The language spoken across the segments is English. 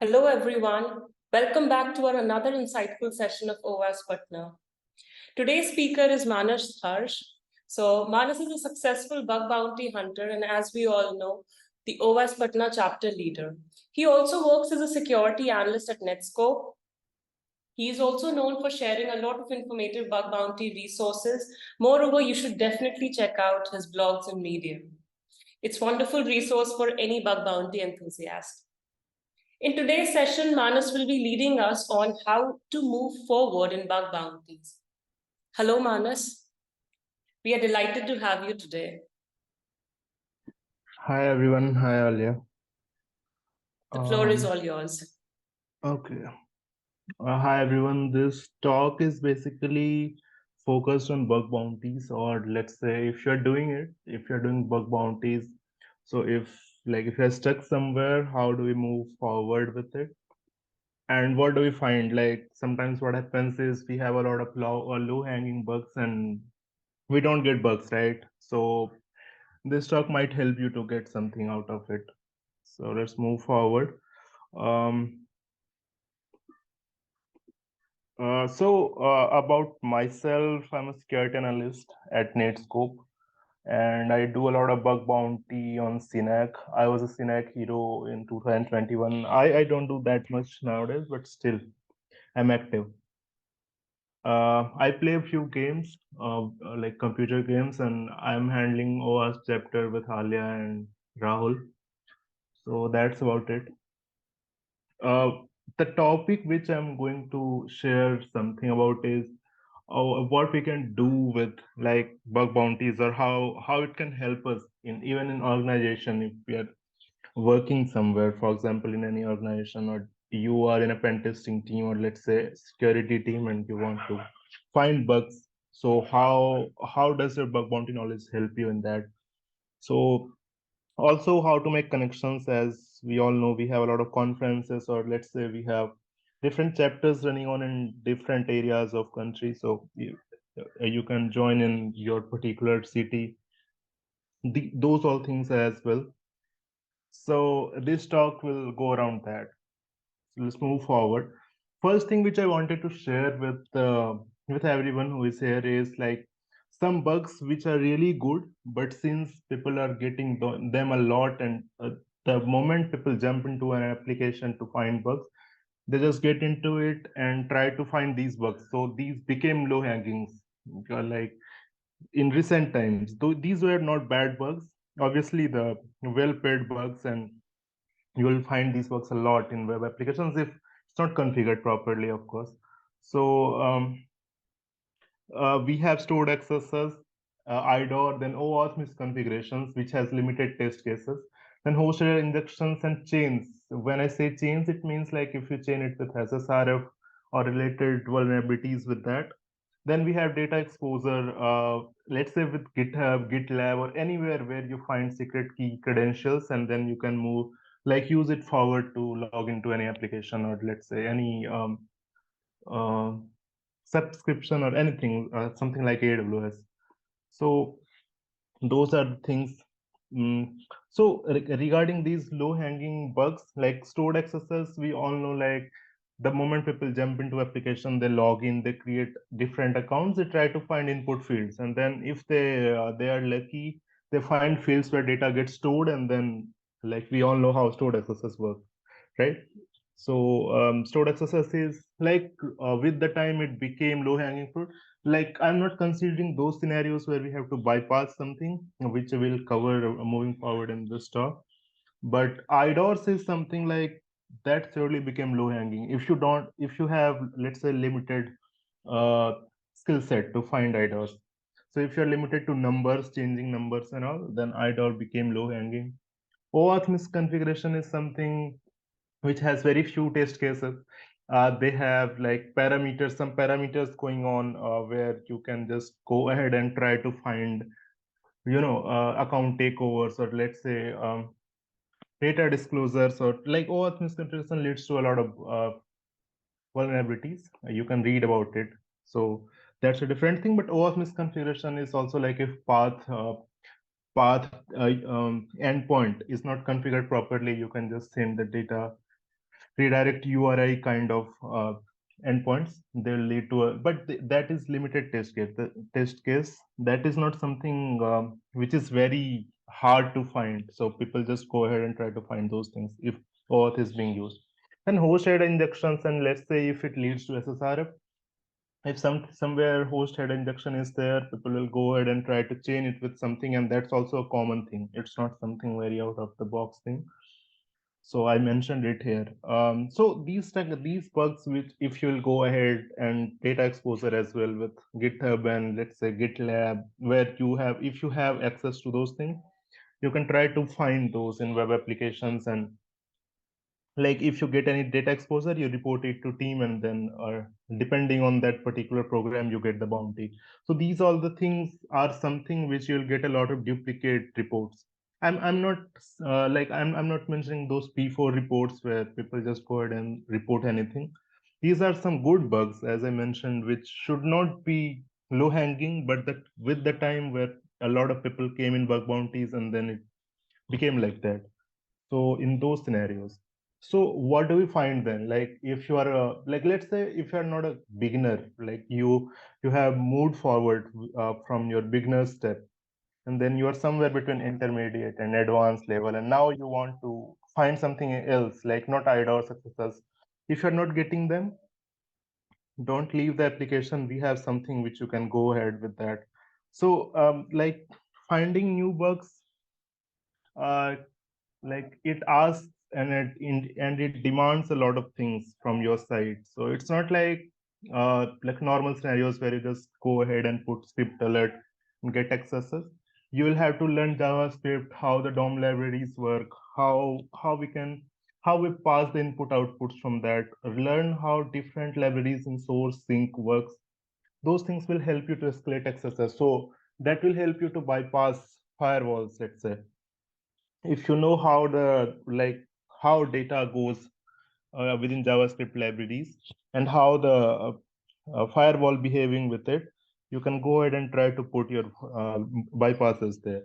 Hello, everyone. Welcome back to our another insightful session of OWASP Patna. Today's speaker is Manas Harsh. So, Manas is a successful bug bounty hunter, and as we all know, the OWASP Patna chapter leader. He also works as a security analyst at Netscope. He is also known for sharing a lot of informative bug bounty resources. Moreover, you should definitely check out his blogs and Medium. It's a wonderful resource for any bug bounty enthusiast. In today's session, Manas will be leading us on how to move forward in bug bounties. Hello, Manas. We are delighted to have you today. Hi everyone, hi Alia. The floor is Um, all yours. okay. Hi everyone. This talk is basically focused on bug bounties, or let's say if you're doing it, if you're doing bug bounties. So if you're stuck somewhere, how do we move forward with it? And what do we find? Like sometimes what happens is we have a lot of low hanging bugs and we don't get bugs, right? So this talk might help you to get something out of it. So let's move forward. Um, about myself, I'm a security analyst at Netscope, and I do a lot of bug bounty on CNAC. I was a CNAC hero in 2021. I don't do that much nowadays, but still, I'm active. I play a few games, like computer games, and I'm handling OWASP chapter with Alia and Rahul. So that's about it. Uh, the topic which I'm going to share something about is what we can do with like bug bounties, or how it can help us in even in organization if we are working somewhere, for example in any organization, or you are in a pen testing team, or let's say security team, and you want to find bugs. So how does your bug bounty knowledge help you in that? So also how to make connections. As we all know, we have a lot of conferences, or let's say we have different chapters running on in different areas of country. So you can join in your particular city, those all things as well. So this talk will go around that. So let's move forward. First thing which I wanted to share with everyone who is here is like some bugs which are really good, but since people are getting them a lot, and the moment people jump into an application to find bugs, they just get into it and try to find these bugs. So these became low hangings. Like in recent times, though these were not bad bugs, obviously the well paid bugs, and you will find these bugs a lot in web applications if it's not configured properly, of course. So we have stored accesses, IDOR, then OAuth misconfigurations, which has limited test cases, then host error injections and chains. When I say chains, it means like if you chain it with SSRF or related vulnerabilities with that. Then we have data exposure, let's say with GitHub, GitLab, or anywhere where you find secret key credentials, and then you can move, like use it forward to log into any application, or let's say any uh, subscription or anything, something like AWS. So those are the things. Mm. So regarding these low-hanging bugs, like stored accesses, we all know like the moment people jump into application, they log in, they create different accounts, they try to find input fields, and then if they are lucky, they find fields where data gets stored, and then like we all know how stored accesses work, right? So stored accesses is like with the time it became low-hanging fruit. Like I'm not considering those scenarios where we have to bypass something, which we'll cover moving forward in this talk. But IDORs is something like that surely became low hanging. If you have, let's say, limited uh, skill set to find IDORs. So if you're limited to numbers, changing numbers and all, then IDOR became low hanging. OAuth misconfiguration is something which has very few test cases. They have like parameters, some parameters going on where you can just go ahead and try to find, account takeovers, or let's say data disclosures, or like OAuth misconfiguration leads to a lot of vulnerabilities. You can read about it. So that's a different thing. But OAuth misconfiguration is also like if path endpoint is not configured properly, you can just send the data redirect URI kind of endpoints. They'll lead to a, but that is limited test case. The test case, that is not something which is very hard to find. So people just go ahead and try to find those things if OAuth is being used. And host header injections, and let's say if it leads to SSRF, if somewhere host header injection is there, people will go ahead and try to chain it with something, and that's also a common thing. It's not something very out of the box thing. So I mentioned it here. So these bugs, which if you'll go ahead and data exposure as well with GitHub and let's say GitLab, where you have, if you have access to those things, you can try to find those in web applications. And like if you get any data exposure, you report it to team, and then depending on that particular program, you get the bounty. So these all the things are something which you'll get a lot of duplicate reports. I'm not I'm not mentioning those P4 reports where people just go ahead and report anything. These are some good bugs, as I mentioned, which should not be low hanging, but that with the time where a lot of people came in bug bounties, and then it became like that. So in those scenarios, so what do we find then? Like if you are like, let's say if you are not a beginner, like you have moved forward from your beginner step, and then you are somewhere between intermediate and advanced level, and now you want to find something else, like not IDA or successes. If you're not getting them, don't leave the application. We have something which you can go ahead with that. So like finding new bugs, uh, like it asks and it demands a lot of things from your side. So it's not like normal scenarios where you just go ahead and put script alert and get accesses. You will have to learn JavaScript, how the DOM libraries work, how we can, how we pass the input outputs from that, learn how different libraries in source sync works. Those things will help you to escalate accesses. So that will help you to bypass firewalls, let's say. If you know how the like how data goes within JavaScript libraries, and how the firewall behaving with it, you can go ahead and try to put your bypasses there.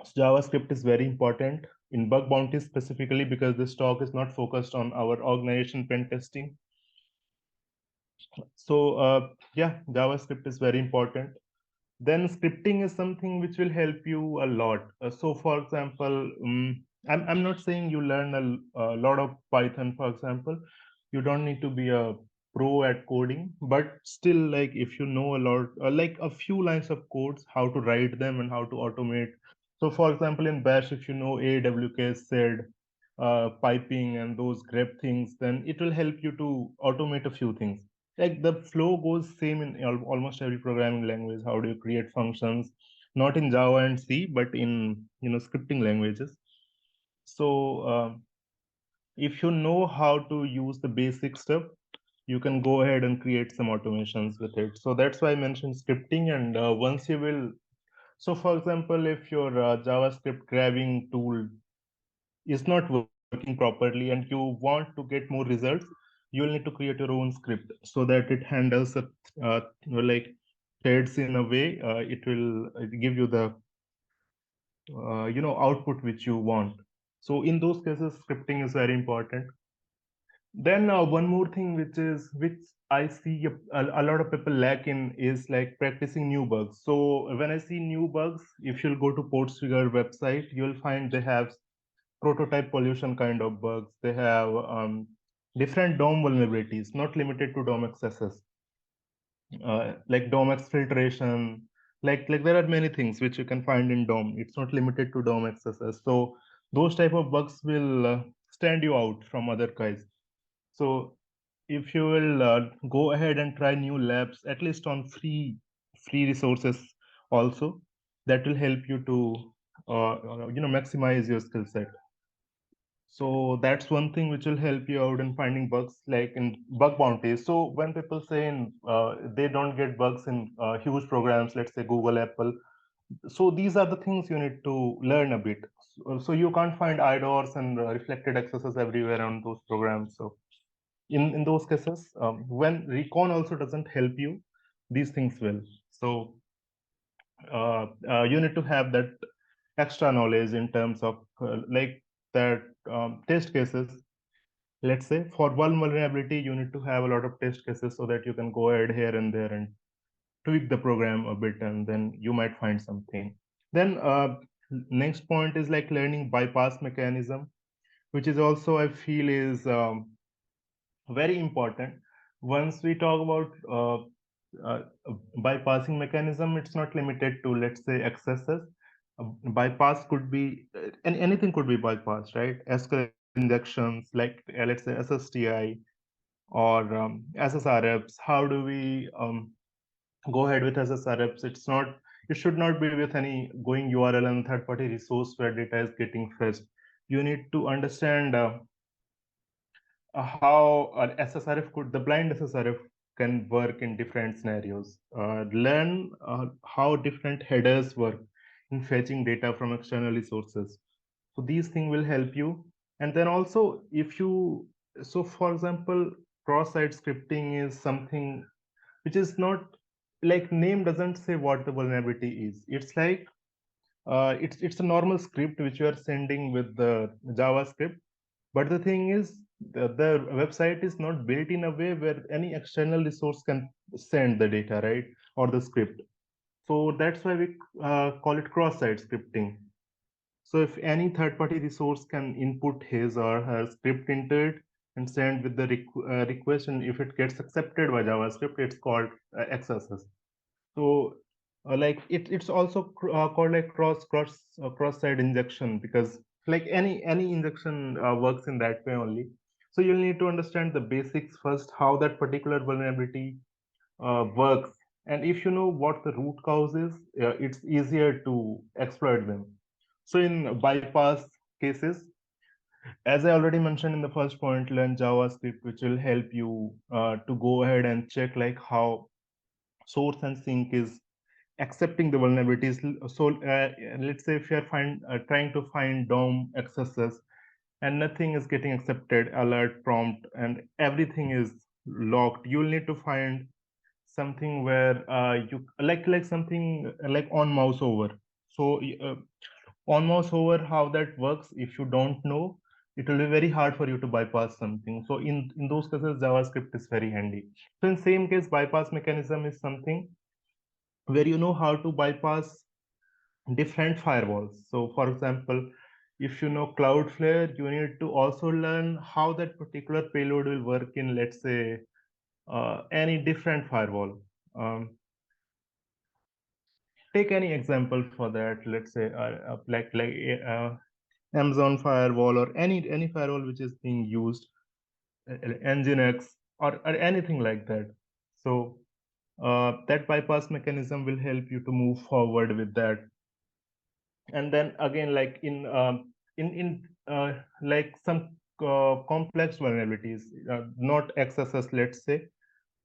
So JavaScript is very important in bug bounties specifically, because this talk is not focused on our organization pen testing. So yeah, JavaScript is very important. Then scripting is something which will help you a lot. So for example, I'm not saying you learn a lot of Python, for example. You don't need to be a pro at coding, but still, like if you know a lot, like a few lines of codes, how to write them and how to automate. So for example, in Bash, if you know AWK, sed, piping and those grep things, then it will help you to automate a few things. Like the flow goes same in almost every programming language. How do you create functions? Not in Java and C, but in scripting languages. So if you know how to use the basic stuff, you can go ahead and create some automations with it. So that's why I mentioned scripting. And once you will, so for example, if your JavaScript grabbing tool is not working properly and you want to get more results, you will need to create your own script so that it handles like threads in a way it will give you the output which you want. So in those cases, scripting is very important. Then one more thing which I see a lot of people lack in is like practicing new bugs. So when I see new bugs, if you'll go to Portsfigure website, you'll find they have prototype pollution kind of bugs. They have different DOM vulnerabilities, not limited to DOM accesses, like DOM exfiltration. Like there are many things which you can find in DOM. It's not limited to DOM accesses. So those type of bugs will stand you out from other guys. So if you will go ahead and try new labs, at least on free resources also, that will help you to maximize your skill set. So that's one thing which will help you out in finding bugs, like in bug bounties. So when people say they don't get bugs in huge programs, let's say Google, Apple, so these are the things you need to learn a bit. So you can't find IDORs and reflected accesses everywhere on those programs. So in those cases, when recon also doesn't help you, these things will. So you need to have that extra knowledge in terms of like that test cases. let's say for one vulnerability, you need to have a lot of test cases so that you can go ahead here and there and tweak the program a bit, and then you might find something. Then next point is like learning bypass mechanism, which is also I feel is very important. Once we talk about uh, bypassing mechanism, it's not limited to, let's say, accesses. Bypass could be anything could be bypassed, right? SQL injections, like let's say SSTI or SSRFs. How do we go ahead with SSRFs? It should not be with any going URL and third party resource where data is getting fetched. You need to understand how an SSRF could, the blind SSRF can work in different scenarios. Learn how different headers work in fetching data from external resources. So these things will help you. And then also, so for example, cross-site scripting is something which is not, like, name doesn't say what the vulnerability is. It's like it's a normal script which you are sending with the JavaScript, but the thing is, the website is not built in a way where any external resource can send the data, right? Or the script. So that's why we call it cross-site scripting. So if any third-party resource can input his or her script into it and send with the request, and if it gets accepted by JavaScript, it's called XSS. So like it's also called like cross-site injection, because like any injection works in that way only. So you'll need to understand the basics first, how that particular vulnerability works, and if you know what the root cause is, it's easier to exploit them. So in bypass cases, as I already mentioned in the first point, learn JavaScript, which will help you to go ahead and check like how source and sink is accepting the vulnerabilities. So let's say if you're trying to find DOM accesses and nothing is getting accepted, alert prompt, and everything is locked, you'll need to find something where you like something like on mouse over. So on mouse over, how that works, if you don't know, it will be very hard for you to bypass something. So in those cases, JavaScript is very handy. So in same case, bypass mechanism is something where you know how to bypass different firewalls. So for example, if you know Cloudflare, you need to also learn how that particular payload will work in, let's say, any different firewall. Um, Take any example for that. Let's say Amazon firewall, or any firewall which is being used, Nginx, or anything like that. So that bypass mechanism will help you to move forward with that. And then again, like in like some complex vulnerabilities, not XSS, let's say.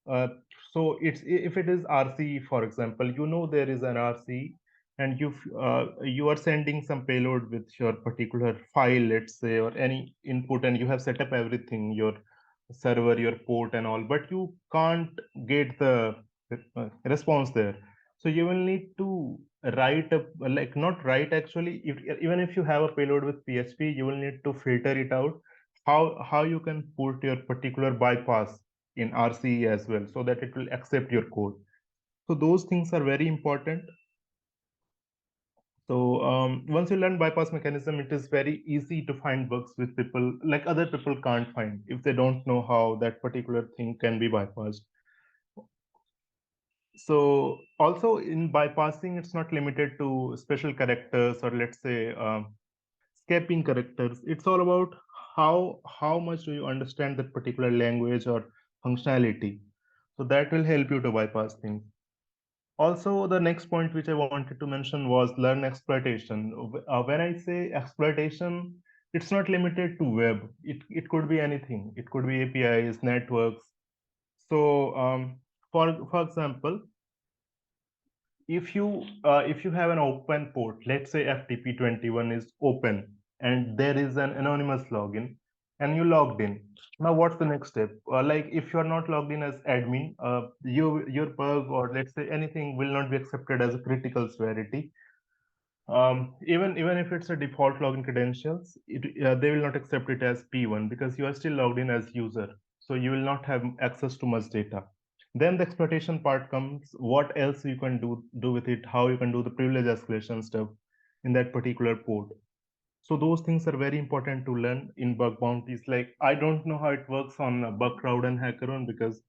uh, so it's, if it is RC, for example, you know there is an RC, and you are sending some payload with your particular file, let's say, or any input, and you have set up everything, your server, your port, and all, but you can't get the response there. So you will need to write up, like, not write actually, even if you have a payload with PHP, you will need to filter it out, how you can put your particular bypass in RC as well, so that it will accept your code. So those things are very important. So once you learn bypass mechanism, it is very easy to find bugs with people, like other people can't find, if they don't know how that particular thing can be bypassed. So also in bypassing, it's not limited to special characters, or let's say escaping characters. It's all about how much do you understand that particular language or functionality. So that will help you to bypass things. Also, the next point which I wanted to mention was learn exploitation. When I say exploitation, it's not limited to web. It could be anything. It could be APIs, networks. So for example, if you have an open port, let's say FTP21 is open, and there is an anonymous login, and you logged in. Now what's the next step? Like, if you're not logged in as admin, your bug, or let's say anything, will not be accepted as a critical severity. Even if it's a default login credentials, they will not accept it as P1 because you are still logged in as user. So you will not have access to much data. Then the exploitation part comes. What else you can do with it? How you can do the privilege escalation stuff in that particular port. So those things are very important to learn in bug bounties. Like I don't know how it works on Bugcrowd and HackerOne because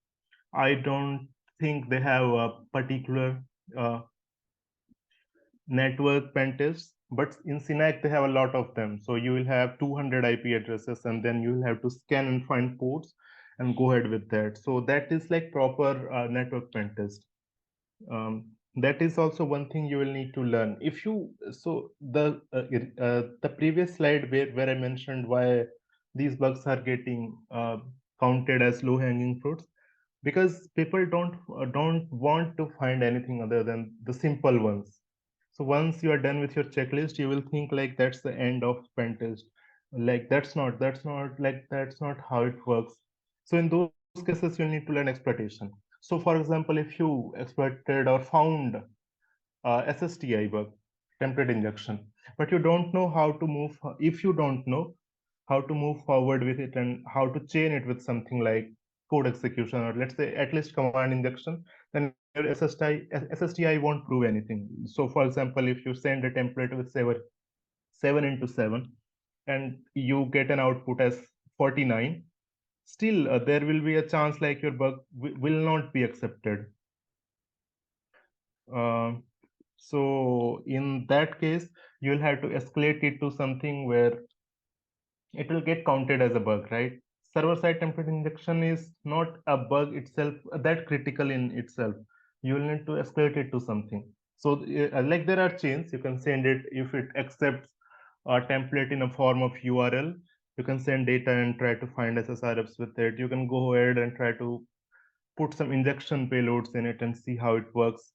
I don't think they have a particular uh, network pen tests, but in Synac they have a lot of them. So you will have 200 IP addresses, and then you will have to scan and find ports and go ahead with that. So that is like proper network pen test. That is also one thing you will need to learn. If you so the previous slide where I mentioned why these bugs are getting counted as low hanging fruits, because people don't want to find anything other than the simple ones. So once you are done with your checklist, you will think like that's the end of pen test. Like that's not how it works. So in those cases, you'll need to learn exploitation. So for example, if you exploited or found SSTI bug, template injection, but you don't know how to move. If you don't know how to move forward with it and how to chain it with something like code execution or let's say at least command injection, then your SSTI won't prove anything. So for example, if you send a template with 7 into 7 and you get an output as 49, still there will be a chance like your bug will not be accepted. Um, so in that case, you'll have to escalate it to something where it will get counted as a bug, right? Server-side template injection is not a bug itself that critical in itself. You will need to escalate it to something. So, like there are chains, you can send it if it accepts a template in a form of URL. You can send data and try to find SSRFs with it. You can go ahead and try to put some injection payloads in it and see how it works.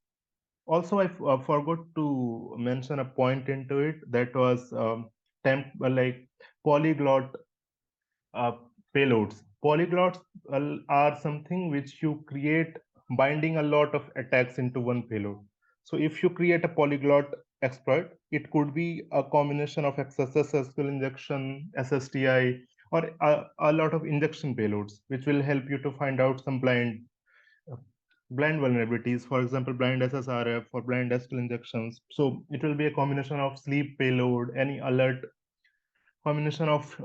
Also, I forgot to mention a point into it that was like polyglot uh, payloads. Polyglots are something which you create binding a lot of attacks into one payload. So if you create a polyglot exploit, it could be a combination of XSS, SQL injection, SSTI, or a lot of injection payloads, which will help you to find out some blind vulnerabilities, for example, blind SSRF or blind SQL injections. So it will be a combination of sleep payload, any alert, combination of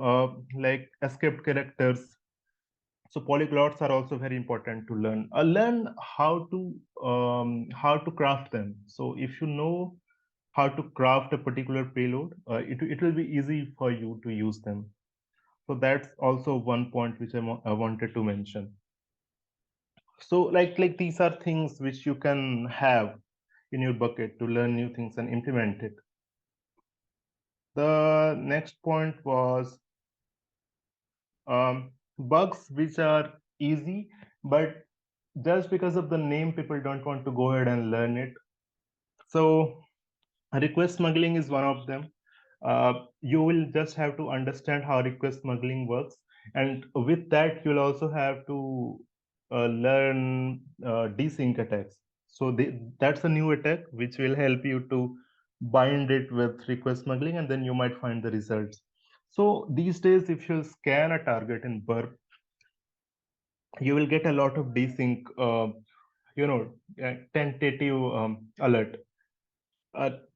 like escaped characters. So polyglots are also very important to learn. Learn how to craft them. So if you know how to craft a particular payload, it will be easy for you to use them. So that's also one point which I wanted to mention. So like these are things which you can have in your bucket to learn new things and implement it. The next point was bugs which are easy, but just because of the name, people don't want to go ahead and learn it. So request smuggling is one of them. You will just have to understand how request smuggling works, and with that, you'll also have to learn desync attacks. So that's a new attack which will help you to bind it with request smuggling, and then you might find the results. So these days, if you scan a target in burp, you will get a lot of desync, tentative alert.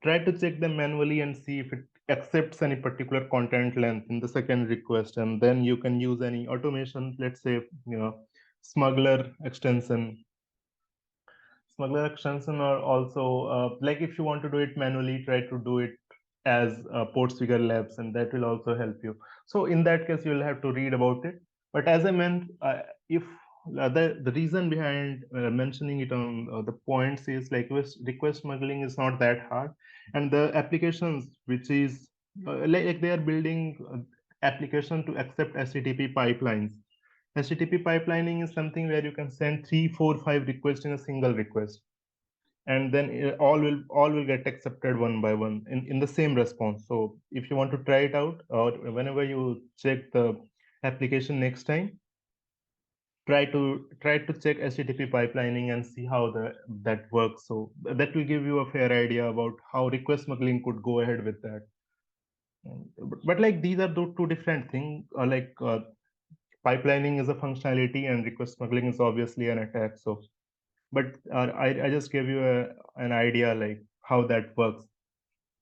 Try to check them manually and see if it accepts any particular content length in the second request, and then you can use any automation, let's say, smuggler extension. Smuggler extension are also like if you want to do it manually, try to do it as ports figure labs, and that will also help you. So in that case, you'll have to read about it. But as I meant, if the reason behind mentioning it on the points is like request smuggling is not that hard, and the applications which is like they are building application to accept HTTP pipelines. HTTP pipelining is something where you can send 3, 4, 5 requests in a single request, and then all will get accepted one by one in the same response. So if you want to try it out, or whenever you check the application next time, try to check HTTP pipelining and see how that works. So that will give you a fair idea about how request smuggling could go ahead with that. But like these are two different things. Pipelining is a functionality and request smuggling is obviously an attack. So, but I just gave you an idea like how that works.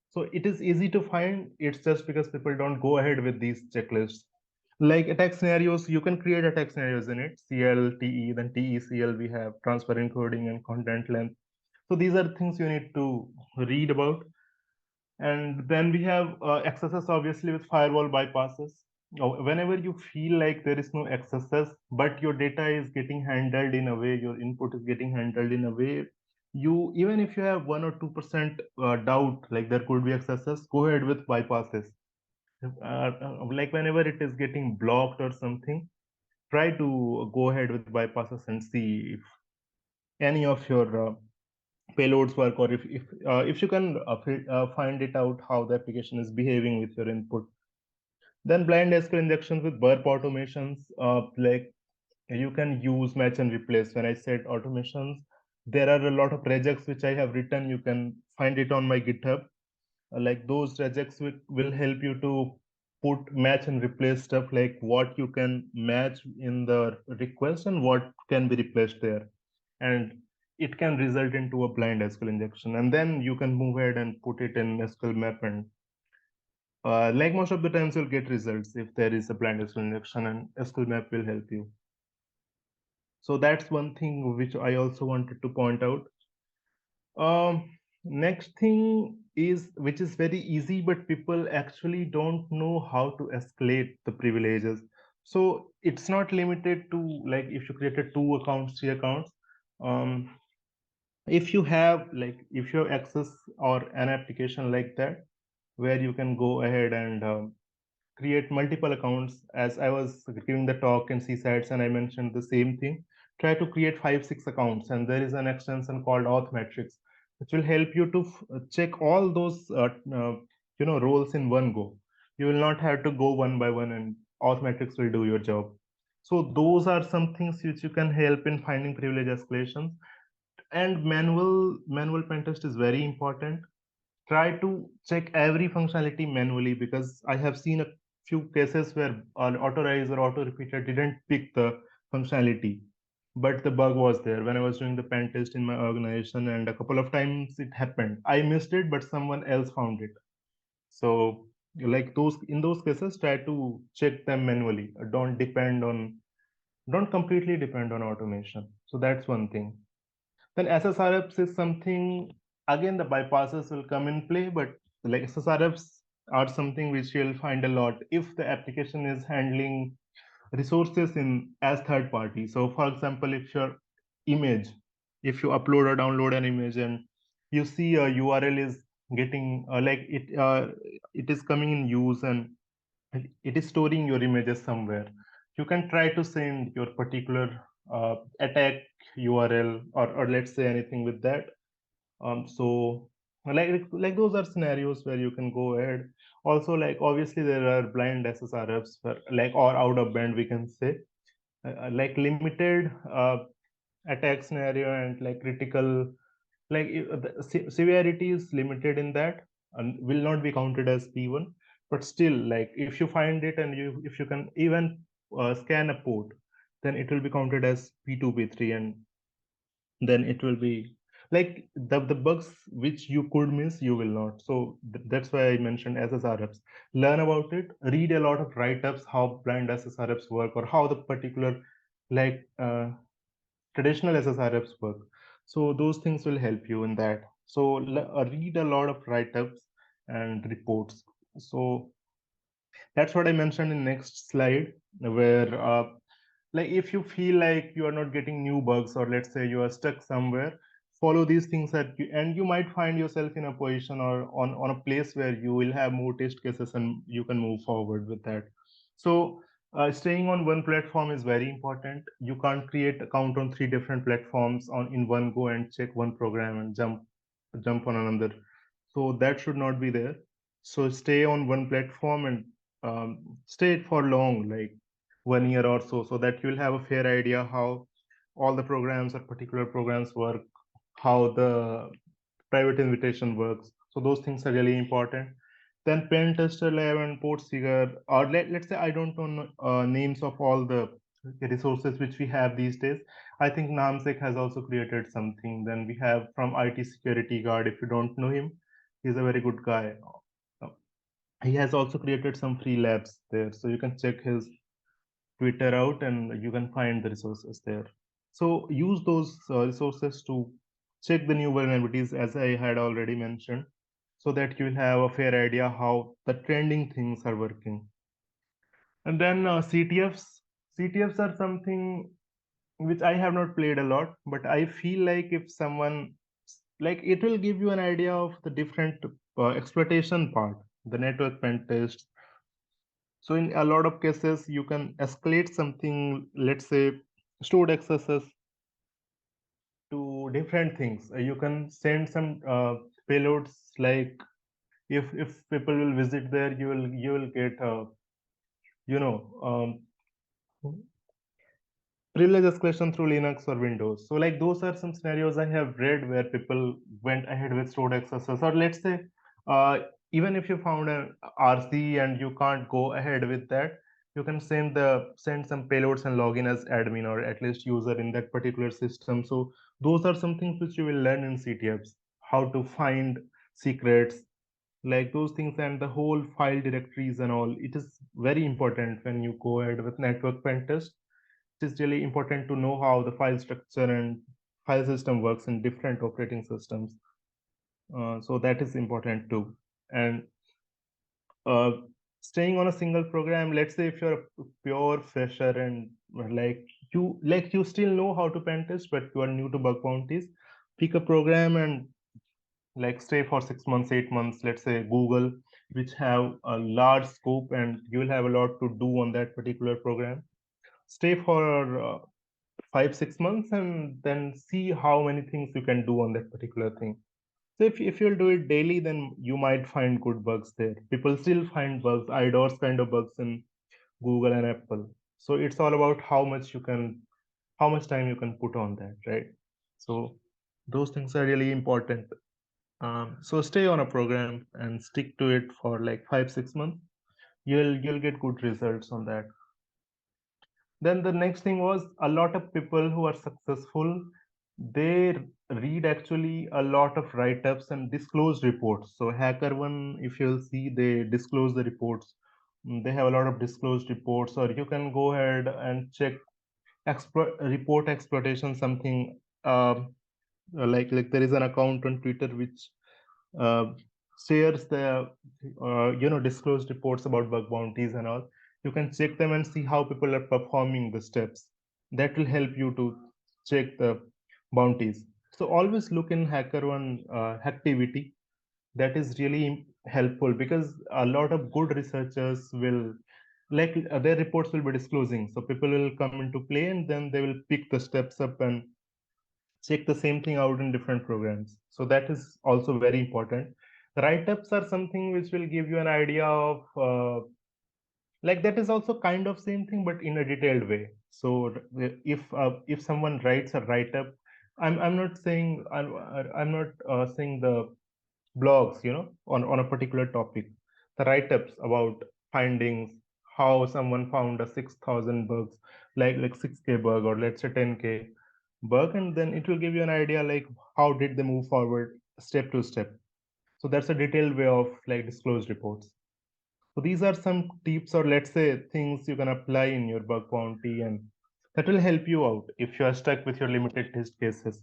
So it is easy to find. It's just because people don't go ahead with these checklists. Like attack scenarios, you can create attack scenarios in it. CL, TE, then TECL, we have transfer encoding and content length. So these are things you need to read about. And then we have XSS obviously with firewall bypasses. Whenever you feel like there is no XSS, but your data is getting handled in a way, your input is getting handled in a way, you even if you have 1 or 2% doubt, like there could be XSS, go ahead with bypasses. Like whenever it is getting blocked or something, try to go ahead with bypasses and see if any of your payloads work, or if you can find it out how the application is behaving with your input. Then blind SQL injections with burp automations, like you can use match and replace. When I said automations, there are a lot of regex which I have written. You can find it on my GitHub. Like those regex will help you to put match and replace stuff, like what you can match in the request and what can be replaced there. And it can result into a blind SQL injection. And then you can move ahead and put it in SQL map. And like most of the times you'll get results if there is a blind SQL injection, and SQL map will help you. So that's one thing which I also wanted to point out. Next thing is, which is very easy, but people actually don't know how to escalate the privileges. So it's not limited to like if you created 2 accounts, 3 accounts. Um, if you have access or an application like that, where you can go ahead and create multiple accounts. As I was giving the talk in CSATs and I mentioned the same thing, try to create 5, 6 accounts, and there is an extension called auth metrics, which will help you to check all those roles in one go. You will not have to go one by one, and auth metrics will do your job. So those are some things which you can help in finding privilege escalations. And manual pen test is very important. Try to check every functionality manually, because I have seen a few cases where an auto-rise or auto-repeater didn't pick the functionality, but the bug was there when I was doing the pen test in my organization, and a couple of times it happened. I missed it, but someone else found it. So, like those in those cases, try to check them manually. Don't completely depend on automation. So that's one thing. Then SSRFs is something, again, the bypasses will come in play, but like SSRFs are something which you'll find a lot if the application is handling resources in as third party. So for example, if your image, if you upload or download an image and you see a URL is getting it is coming in use, and it is storing your images somewhere, you can try to send your particular attack URL, or let's say anything with that. So like those are scenarios where you can go ahead. Also, like obviously there are blind SSRFs where, like, or out of band we can say, like limited attack scenario and like critical, like the severity is limited in that and will not be counted as P1. But still, like if you find it and if you can even scan a port, then it will be counted as P2, P3, and then it will be like the bugs which you could miss, you will not. So that's why I mentioned SSRFs. Learn about it, read a lot of write-ups how blind SSRFs work, or how the particular like traditional SSRFs work. So those things will help you in that. So read a lot of write-ups and reports. So that's what I mentioned in next slide, where like if you feel like you are not getting new bugs, or let's say you are stuck somewhere, follow these things and you might find yourself in a position or on a place where you will have more test cases and you can move forward with that. So staying on one platform is very important. You can't create account on 3 different platforms on in one go and check one program and jump on another. So that should not be there. So stay on one platform and stay it for long, like 1 year or so, so that you'll have a fair idea how all the programs or particular programs work, how the private invitation works. So those things are really important. Then pen tester lab and port figure, or let's say I don't know names of all the resources which we have these days. I think Namsek has also created something. Then we have from IT security guard. If you don't know him, he's a very good guy. He has also created some free labs there, so you can check his Twitter out and you can find the resources there. So use those resources to check the new vulnerabilities, as I had already mentioned, so that you will have a fair idea how the trending things are working. And then CTFs are something which I have not played a lot, but I feel like if someone, like, it will give you an idea of the different exploitation part, the network pen tests. So in a lot of cases, you can escalate something, let's say stored accesses to different things. You can send some payloads, like if people will visit there, you will get you know privilege escalation through Linux or Windows. So like those are some scenarios I have read where people went ahead with stored accesses. Or let's say uh, even if you found an RC and you can't go ahead with that, you can send some payloads and log in as admin or at least user in that particular system. So those are some things which you will learn in CTFs, how to find secrets, like those things, and the whole file directories and all. It is very important when you go ahead with network pen test. It is really important to know how the file structure and file system works in different operating systems. So that is important too. And uh, staying on a single program, let's say if you're a pure fresher and like you still know how to pen test, but you are new to bug bounties, pick a program and like stay for 6 months, 8 months, let's say Google, which have a large scope and you will have a lot to do on that particular program. Stay for 5 6 months and then see how many things you can do on that particular thing. So if you'll do it daily, then you might find good bugs there. People still find bugs, IDORs kind of bugs in Google and Apple. So it's all about how much time you can put on that, right? So those things are really important. So stay on a program and stick to it for like 5 6 months. You'll get good results on that. Then the next thing was, a lot of people who are successful, they read actually a lot of write-ups and disclosed reports. So HackerOne, if you'll see, they disclose the reports. They have a lot of disclosed reports, or you can go ahead and check report exploitation something. Like there is an account on Twitter which uh, shares the disclosed reports about bug bounties and all. You can check them and see how people are performing the steps. That will help you to check the bounties. So always look in HackerOne activity. That is really helpful because a lot of good researchers will, their reports will be disclosing. So people will come into play and then they will pick the steps up and check the same thing out in different programs. So that is also very important. Write-ups are something which will give you an idea of like that is also kind of same thing but in a detailed way. So if someone writes a write-up, I'm not saying I'm not saying the blogs, on a particular topic. The write-ups about findings, how someone found a 6,000 bugs, like 6K bug or let's say 10K bug, and then it will give you an idea like how did they move forward step to step. So that's a detailed way of like disclosed reports. So these are some tips, or let's say things you can apply in your bug bounty, and that will help you out if you are stuck with your limited test cases.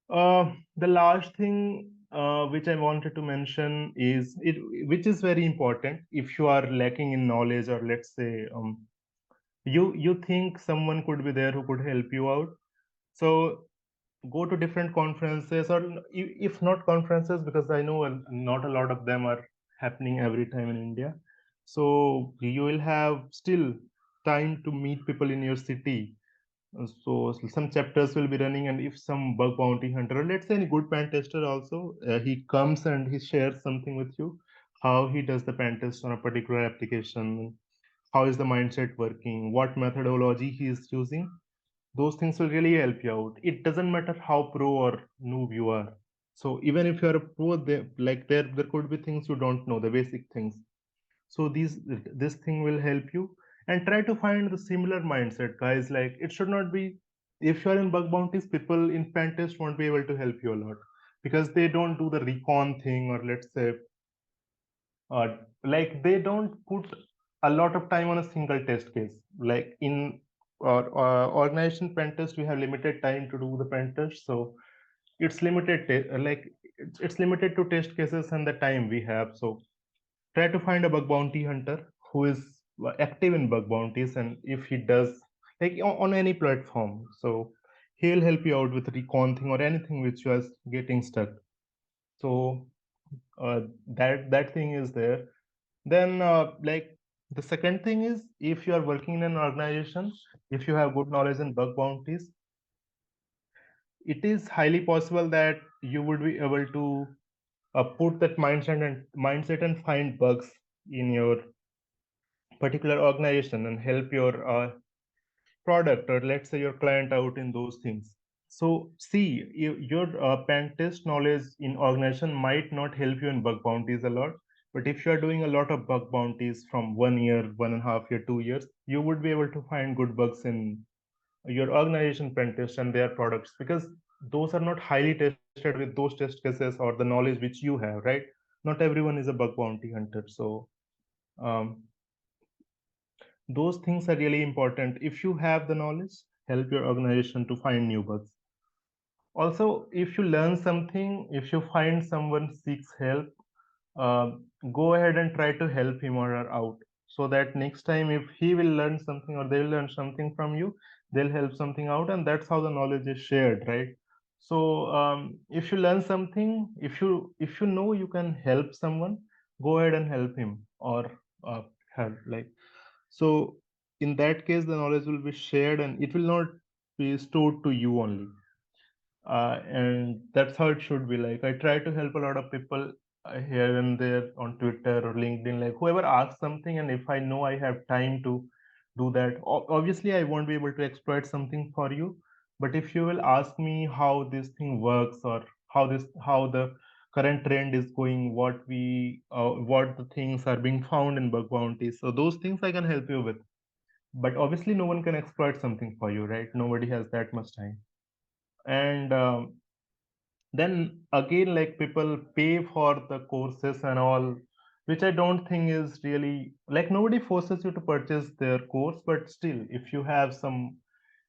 The last thing which I wanted to mention is it, which is very important if you are lacking in knowledge, or let's say you think someone could be there who could help you out. So go to different conferences, or if not conferences, because I know not a lot of them are happening every time in India. So you will have still time to meet people in your city. So some chapters will be running, and if some bug bounty hunter, or let's say any good pen tester also, he comes and he shares something with you, how he does the pen test on a particular application, how is the mindset working, what methodology he is using. Those things will really help you out. It doesn't matter how pro or noob you are. So even if you're a pro, there could be things you don't know, the basic things. So this thing will help you, and try to find the similar mindset, guys. Like, it should not be, if you're in bug bounties, people in pen test won't be able to help you a lot, because they don't do the recon thing, or let's say, uh, like, they don't put a lot of time on a single test case. Like, in organization pen test, we have limited time to do the pen test, so it's it's limited to test cases and the time we have. So try to find a bug bounty hunter who is active in bug bounties, and if he does, like, on any platform, so he'll help you out with recon thing or anything which you are getting stuck. So that thing is there. Then, like, the second thing is, if you are working in an organization, if you have good knowledge in bug bounties, it is highly possible that you would be able to put that mindset and find bugs in your particular organization, and help your product, or let's say your client, out in those things. So see, your pen test knowledge in organization might not help you in bug bounties a lot, but if you are doing a lot of bug bounties from 1 year, 1.5 year, 2 years, you would be able to find good bugs in your organization pen test and their products, because those are not highly tested with those test cases or the knowledge which you have, right? Not everyone is a bug bounty hunter. So um, those things are really important. If you have the knowledge, help your organization to find new bugs. Also, if you learn something, if you find someone seeks help, uh, go ahead and try to help him or her out, so that next time, if he will learn something or they will learn something from you, they'll help something out, and that's how the knowledge is shared, right? So if you learn something, if you know you can help someone, go ahead and help him or her, like. So in that case, the knowledge will be shared, and it will not be stored to you only. And that's how it should be. Like, I try to help a lot of people here and there on Twitter or LinkedIn, like, whoever asks something, and if I know I have time to do that, obviously I won't be able to exploit something for you. But if you will ask me how this thing works, or how the current trend is going, what the things are being found in bug bounties, so those things I can help you with. But obviously no one can exploit something for you, right? Nobody has that much time. And then again, like, people pay for the courses and all, which I don't think is really, like, nobody forces you to purchase their course, but still, if you have some,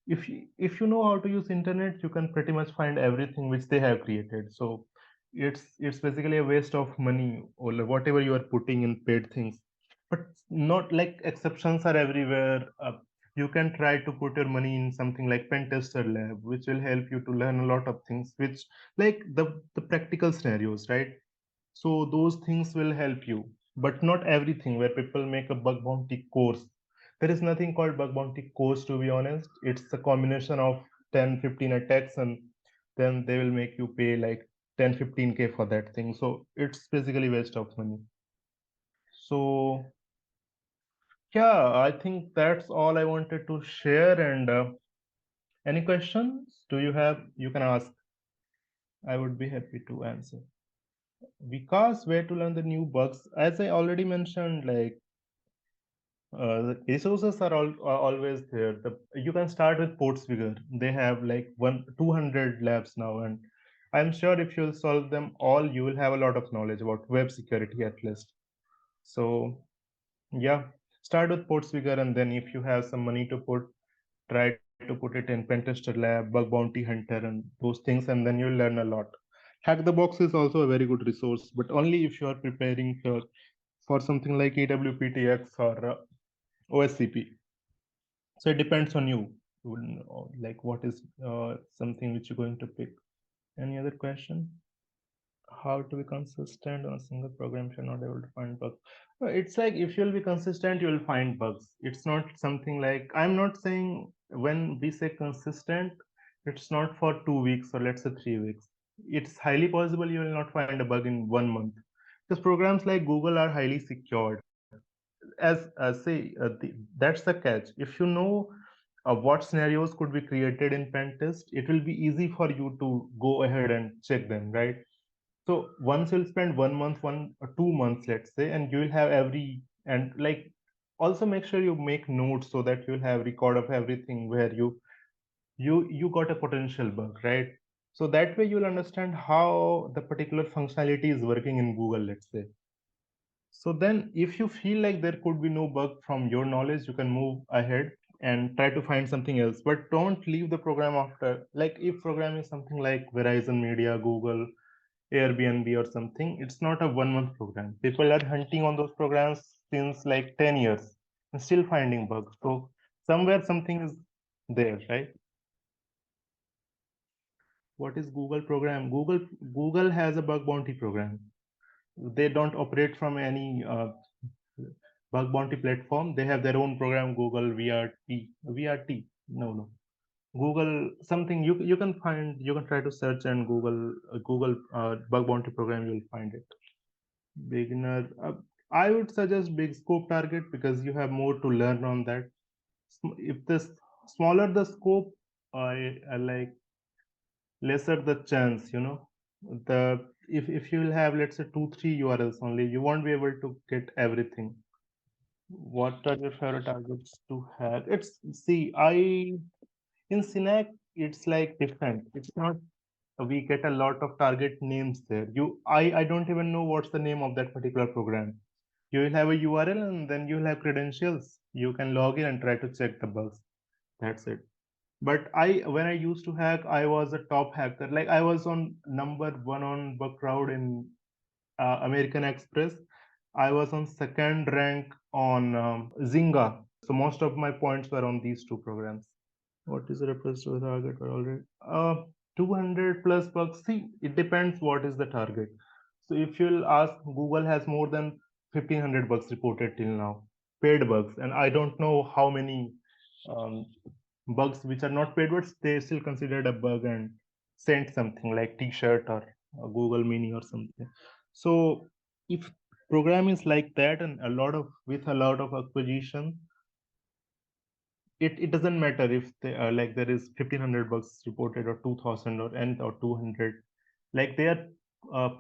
if you know how to use internet, you can pretty much find everything which they have created. So it's basically a waste of money, or like whatever you are putting in paid things. But not, like, exceptions are everywhere. You can try to put your money in something like Pentester Lab, which will help you to learn a lot of things, which, like, the practical scenarios, right? So those things will help you, but not everything. Where people make a bug bounty course, there is nothing called bug bounty course, to be honest. It's a combination of 10, 15 attacks, and then they will make you pay like 10, 15K for that thing. So it's basically waste of money. So yeah, I think that's all I wanted to share. And any questions do you have, you can ask. I would be happy to answer. Because where to learn the new bugs, as I already mentioned, like, the resources are always there. You can start with Portsbigger. They have like 200 labs now, and I'm sure if you'll solve them all, you will have a lot of knowledge about web security at least. So yeah, start with Portsbigger, and then if you have some money to put, try to put it in Pentester Lab, Bug Bounty Hunter, and those things, and then you'll learn a lot. Hack the Box is also a very good resource, but only if you are preparing for something like EWPTX or OSCP. So it depends on you. You would know, like, what is something which you're going to pick. Any other question? How to be consistent on a single program if you're not able to find bugs? It's like, if you'll be consistent, you'll find bugs. It's not something like, I'm not saying, when we say consistent, it's not for 2 weeks or let's say 3 weeks. It's highly possible you will not find a bug in 1 month. Because programs like Google are highly secured. As that's the catch. If you know what scenarios could be created in pen test, it will be easy for you to go ahead and check them, right? So once you'll spend 1 month, 1 or 2 months, let's say, and you will have every and like also make sure you make notes so that you'll have record of everything where you got a potential bug, right? So that way you'll understand how the particular functionality is working in Google, let's say. So then if you feel like there could be no bug from your knowledge, you can move ahead and try to find something else. But don't leave the program after. Like if program is something like Verizon Media, Google, Airbnb or something, it's not a 1 month program. People are hunting on those programs since like 10 years and still finding bugs. So somewhere something is there, right? What is Google program? Google has a bug bounty program. They don't operate from any bug bounty platform. They have their own program, Google VRT. VRT. No. Google something you can find. You can try to search and Google bug bounty program. You'll find it. Beginner. I would suggest big scope target because you have more to learn on that. If the smaller the scope, I like lesser the chance. The if you will have, let's say, 2 3 URLs only, you won't be able to get everything. What are your favorite targets to have? It's see, I in Synac, it's like different. It's not we get a lot of target names there. I don't even know what's the name of that particular program. You will have a URL and then you'll have credentials. You can log in and try to check the bugs. That's it. But when I used to hack, I was a top hacker. Like I was on number 1 on bug crowd in American Express. I was on second rank on Zynga. So most of my points were on these two programs. What is the request to the target for already? 200 plus bucks. See, it depends what is the target. So if you'll ask, Google has more than 1500 bucks reported till now, paid bugs, and I don't know how many um, bugs which are not paid, but they still considered a bug and sent something like T-shirt or a Google Mini or something. So if program is like that and a lot of acquisition, it doesn't matter if they are like there is 1500 bucks reported or 2000 or 200. Like they are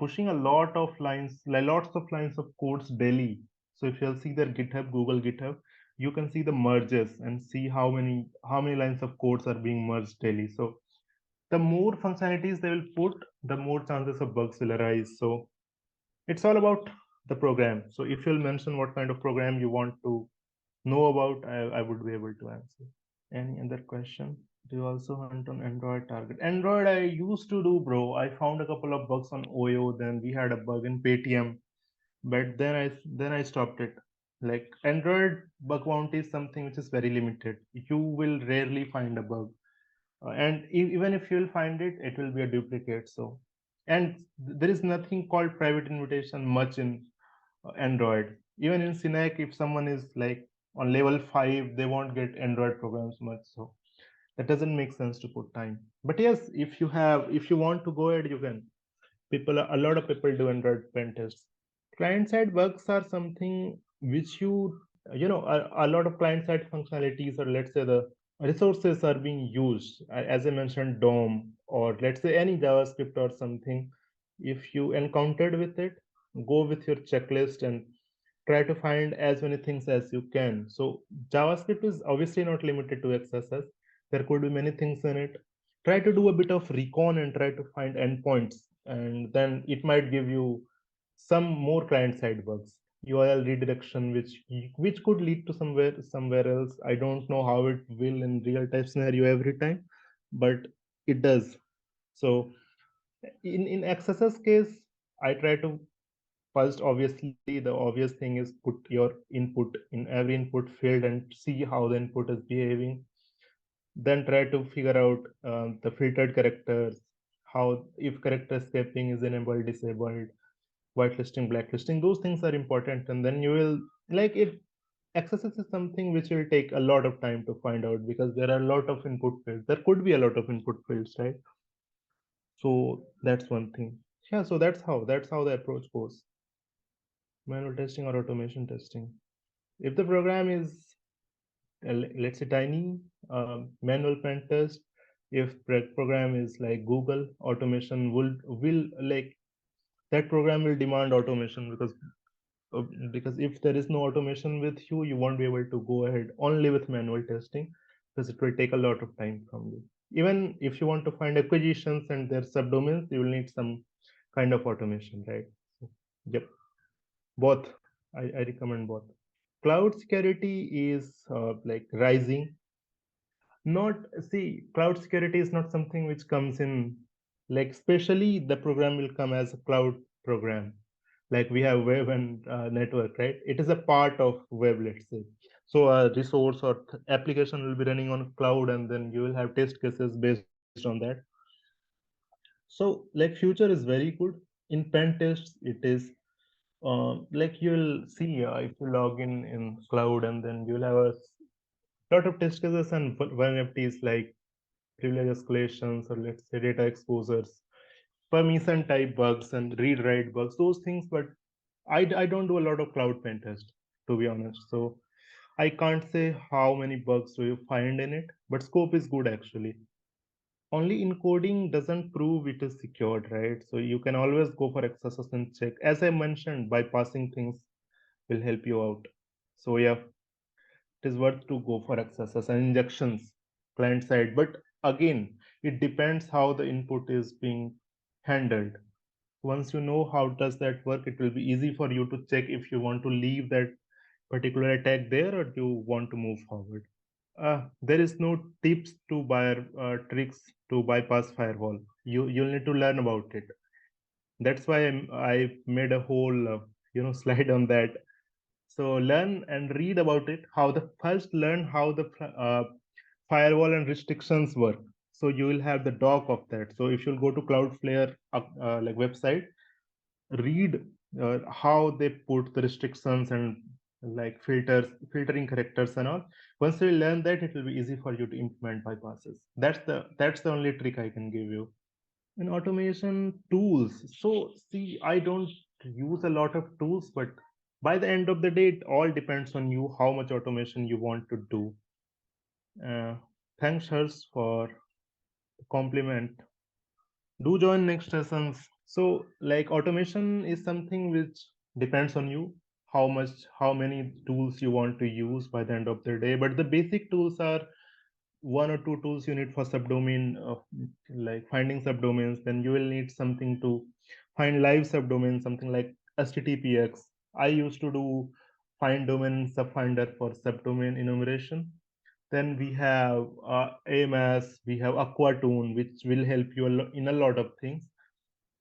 pushing a lot of lines, like lots of lines of codes daily. So if you'll see their GitHub, Google GitHub, you can see the merges and see how many lines of codes are being merged daily. So the more functionalities they will put, the more chances of bugs will arise. So it's all about the program. So if you'll mention what kind of program you want to know about, I would be able to answer. Any other question? Do you also hunt on Android target? Android, I used to do, bro. I found a couple of bugs on OYO. Then we had a bug in Paytm, but then I stopped it. Like Android bug bounty is something which is very limited. You will rarely find a bug, and even if you'll find it, it will be a duplicate. So, and there is nothing called private invitation much in Android. Even in Synac, if someone is like on level 5, they won't get Android programs much. So that doesn't make sense to put time. But yes, if you want to go ahead, you can. A lot of people do Android pen tests. Client side bugs are something which a lot of client side functionalities, or let's say the resources are being used. As I mentioned, DOM, or let's say any JavaScript or something. If you encountered with it, go with your checklist and try to find as many things as you can. So JavaScript is obviously not limited to XSS. There could be many things in it. Try to do a bit of recon and try to find endpoints, and then it might give you some more client side bugs. URL redirection, which could lead to somewhere else. I don't know how it will in real time scenario every time, but it does. So in XSS case, I try to first, obviously, the obvious thing is put your input in every input field and see how the input is behaving. Then try to figure out the filtered characters, how if character escaping is enabled, disabled, whitelisting, blacklisting. Those things are important, and then you will like it. XSS is something which will take a lot of time to find out because there are a lot of input fields. There could be a lot of input fields, right? So that's one thing. Yeah. So that's how the approach goes. Manual testing or automation testing. If the program is, let's say, tiny, manual pen test. If program is like Google, automation will like that program will demand automation uh, because if there is no automation with you, you won't be able to go ahead only with manual testing because it will take a lot of time from you. Even if you want to find acquisitions and their subdomains, you will need some kind of automation, right? So, yep, both. I recommend both. Cloud security is like rising. Not see, cloud security is not something which comes in like especially the program will come as a cloud program, like we have web and network, right? It is a part of web, let's say. So a resource or application will be running on cloud, and then you will have test cases based on that. So like future is very good in pen tests. It is like you'll see if you log in cloud, and then you'll have a lot of test cases and vulnerabilities like privilege escalations, or let's say data exposures, permission type bugs and read write bugs, those things. But I don't do a lot of cloud pen test, to be honest. So I can't say how many bugs do you find in it, but scope is good actually. Only encoding doesn't prove it is secured, right? So you can always go for XSS and check. As I mentioned, bypassing things will help you out. So yeah, it is worth to go for XSS and injections client side. But again, it depends how the input is being handled. Once you know how does that work, it will be easy for you to check if you want to leave that particular attack there or you want to move forward. There is no tips to buy tricks to bypass firewall. You'll need to learn about it. That's why I made a whole slide on that. So learn and read about it. How the first learn how the firewall and restrictions work. So you will have the doc of that. So if you'll go to Cloudflare like website, read how they put the restrictions and like filtering characters and all. Once you learn that, it will be easy for you to implement bypasses. That's the only trick I can give you. In automation tools, so see, I don't use a lot of tools, but by the end of the day, it all depends on you how much automation you want to do. uh, Thanks Hers for the compliment. Do join next sessions. So like automation is something which depends on you how many tools you want to use by the end of the day. But the basic tools are one or two tools you need for subdomain, like finding subdomains. Then you will need something to find live subdomains, something like httpx. I used to do find domain subfinder for subdomain enumeration. Then we have AMS, we have Aquatoon, which will help you in a lot of things.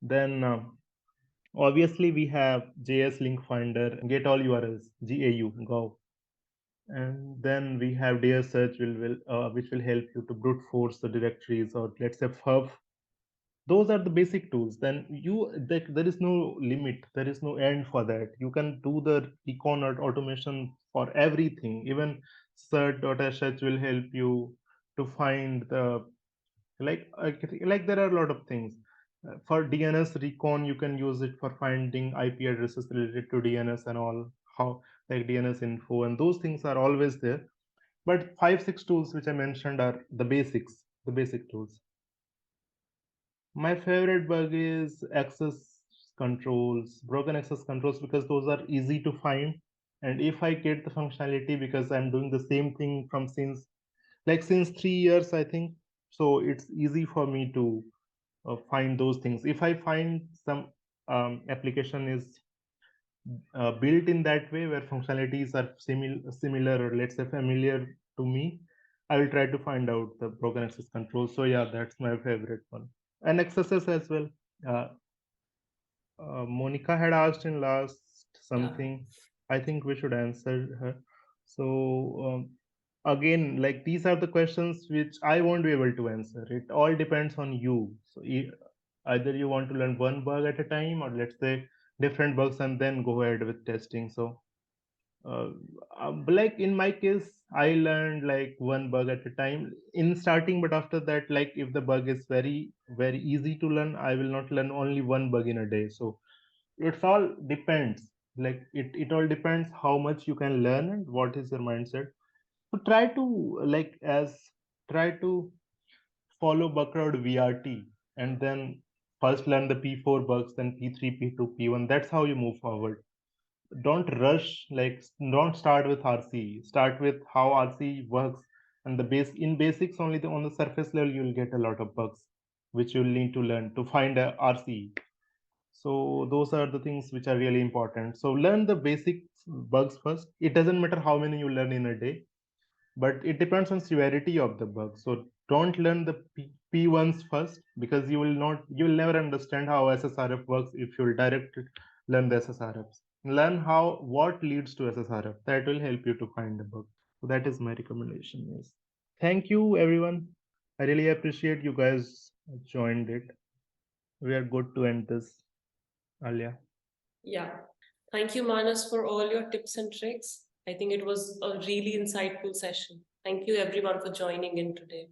Then obviously we have JS Link Finder, Get All URLs, GAU, Go. And then we have dear search which will help you to brute force the directories, or let's say FUF. Those are the basic tools. Then there is no limit, there is no end for that. You can do the recon or automation for everything. Even cert.sh will help you to find the like there are a lot of things. For DNS recon, you can use it for finding IP addresses related to DNS and all, how like DNS info, and those things are always there. But 5 6 tools which I mentioned are the basics, the basic tools. My favorite bug is access controls, broken access controls, because those are easy to find. And if I get the functionality, because I'm doing the same thing from since 3 years, I think, so it's easy for me to find those things. If I find some application is built in that way where functionalities are similar, or let's say familiar to me, I will try to find out the broken access control. So yeah, that's my favorite one. And XSS as well. uh, Monica had asked in last Yeah. something. I think we should answer her. So again, like these are the questions which I won't be able to answer. It all depends on you. So either you want to learn one bug at a time, or let's say different bugs, and then go ahead with testing. So uh, like in my case, I learned like one bug at a time in starting, but after that, like if the bug is very easy to learn, I will not learn only one bug in a day. So it's all depends. Like it all depends how much you can learn and what is your mindset. So try to try to follow Buckroad VRT, and then first learn the P4 bugs, then P3, P2, P1. That's how you move forward. Don't rush, like don't start with RC. Start with how RC works, and the base in basics only on the surface level you'll get a lot of bugs, which you'll need to learn to find a RC. So those are the things which are really important. So learn the basic bugs first. It doesn't matter how many you learn in a day, but it depends on severity of the bug. So don't learn the P1s first, because you will never understand how SSRF works if you'll learn the SSRFs. Learn what leads to SSRF. That will help you to find the bug. So that is my recommendation. Yes. Thank you everyone. I really appreciate you guys joined it. We are good to end this, Alia. Yeah. Thank you, Manas, for all your tips and tricks. I think it was a really insightful session. Thank you, everyone, for joining in today.